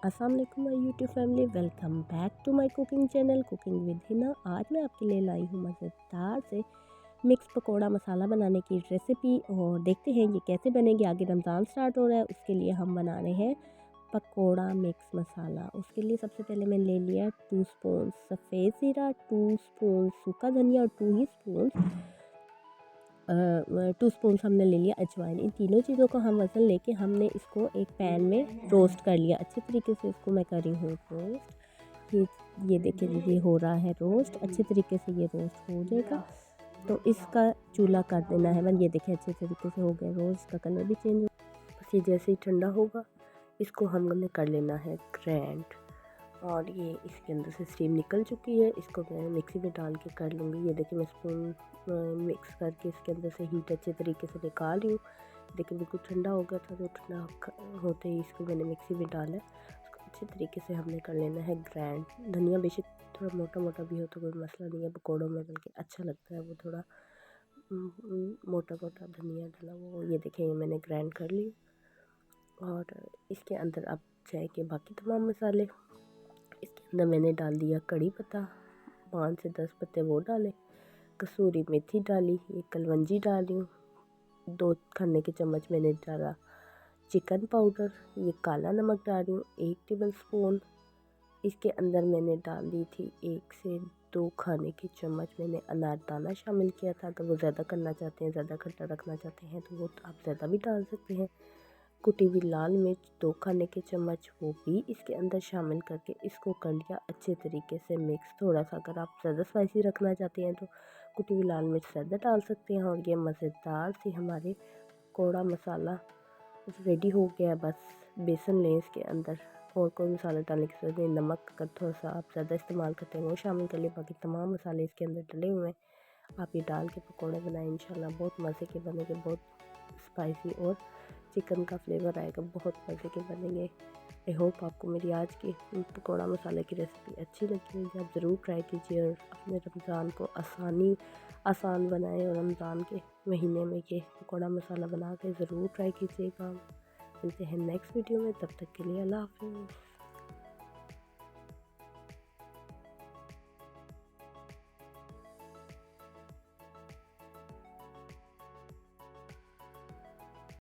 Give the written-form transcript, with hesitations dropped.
अस्सलाम वालेकुम my YouTube family, welcome back to my cooking channel cooking with Hina. आज मैं आपके लिए लाई हूँ मज़ेदार से मिक्स पकोड़ा मसाला बनाने की रेसिपी और देखते हैं ये कैसे बनेगी। आगे रमज़ान स्टार्ट हो रहा है, उसके लिए हम बना रहे हैं पकोड़ा मिक्स मसाला। उसके लिए सबसे पहले मैंने ले लिया 2 स्पून सफ़ेद ज़ीरा, 2 स्पून सूखा धनिया और 2 ही स्पून 2 स्पून हमने ले लिया अजवाइन। इन तीनों चीज़ों को हम वज़न लेके हमने इसको एक पैन में रोस्ट कर लिया अच्छे तरीके से। इसको मैं कर रही हूँ रोस्ट। ये देखिए ये हो रहा है रोस्ट, अच्छे तरीके से ये रोस्ट हो जाएगा तो इसका चूल्हा कर देना है बंद। ये देखिए अच्छे तरीके से हो गया रोस्ट, का कलर भी चेंज हो। बस ये जैसे ही ठंडा होगा इसको हमने कर लेना है ग्राइंड। और ये इसके अंदर से स्टीम निकल चुकी है, इसको मैं मिक्सी में डाल के कर लूँगी। ये देखिए मैं स्पून मिक्स करके इसके अंदर से हीट अच्छे तरीके से निकाल रही हूँ। देखिए बिल्कुल ठंडा हो गया था, तो ठंडा होते ही इसको मैंने मिक्सी में डाला है। इसको अच्छे तरीके से हमने कर लेना है ग्राइंड। धनिया बेशक थोड़ा मोटा मोटा भी हो तो कोई मसला नहीं है पकौड़ों में, बल्कि अच्छा लगता है वो थोड़ा मोटा मोटा धनिया डाला वो। ये देखिए ये मैंने ग्राइंड कर ली। और इसके अंदर अब जाएंगे बाकी तमाम मसाले। इसके अंदर मैंने डाल दिया कड़ी पत्ता, 5 से 10 पत्ते वो डाले, कसूरी मेथी डाली, ये कलवंजी डाल रही हूँ, 2 खाने के चम्मच मैंने डाला चिकन पाउडर, ये काला नमक डाल रही हूँ 1 टेबल स्पून। इसके अंदर मैंने डाल दी थी 1 से 2 खाने के चम्मच मैंने अनारदाना शामिल किया था। अगर वो ज़्यादा करना चाहते हैं, ज़्यादा खट्टा रखना चाहते हैं तो वो आप ज़्यादा भी डाल सकते हैं। कुटी हुई लाल मिर्च 2 खाने के चम्मच वो भी इसके अंदर शामिल करके इसको कर लिया अच्छे तरीके से मिक्स। थोड़ा सा अगर आप ज़्यादा स्पाइसी रखना चाहते हैं तो कुटी हुई लाल मिर्च ज़्यादा डाल सकते हैं। और ये मज़ेदार सी हमारे पकौड़ा मसाला रेडी हो गया। बस बेसन लें इसके अंदर, और कोई मसाला डालने की जरूरत नहीं। नमक अगर थोड़ा सा आप ज़्यादा इस्तेमाल करते हैं वो शामिल कर लिए, बाकी तमाम मसाले इसके अंदर डले हुए हैं। आप ये डाल के पकौड़े बनाएं, इंशाल्लाह बहुत मज़े के बनेंगे, बहुत स्पाइसी और चिकन का फ्लेवर आएगा, बहुत मज़े के बनेंगे। आई होप आपको मेरी आज की पकौड़ा मसाले की रेसिपी अच्छी लगी होगी। आप ज़रूर ट्राई कीजिए और अपने रमज़ान को आसान बनाएं। और रमज़ान के महीने में ये पकौड़ा मसाला बना के ज़रूर ट्राई कीजिएगा। मिलते हैं नेक्स्ट वीडियो में, तब तक के लिए अल्लाह हाफ़िज़।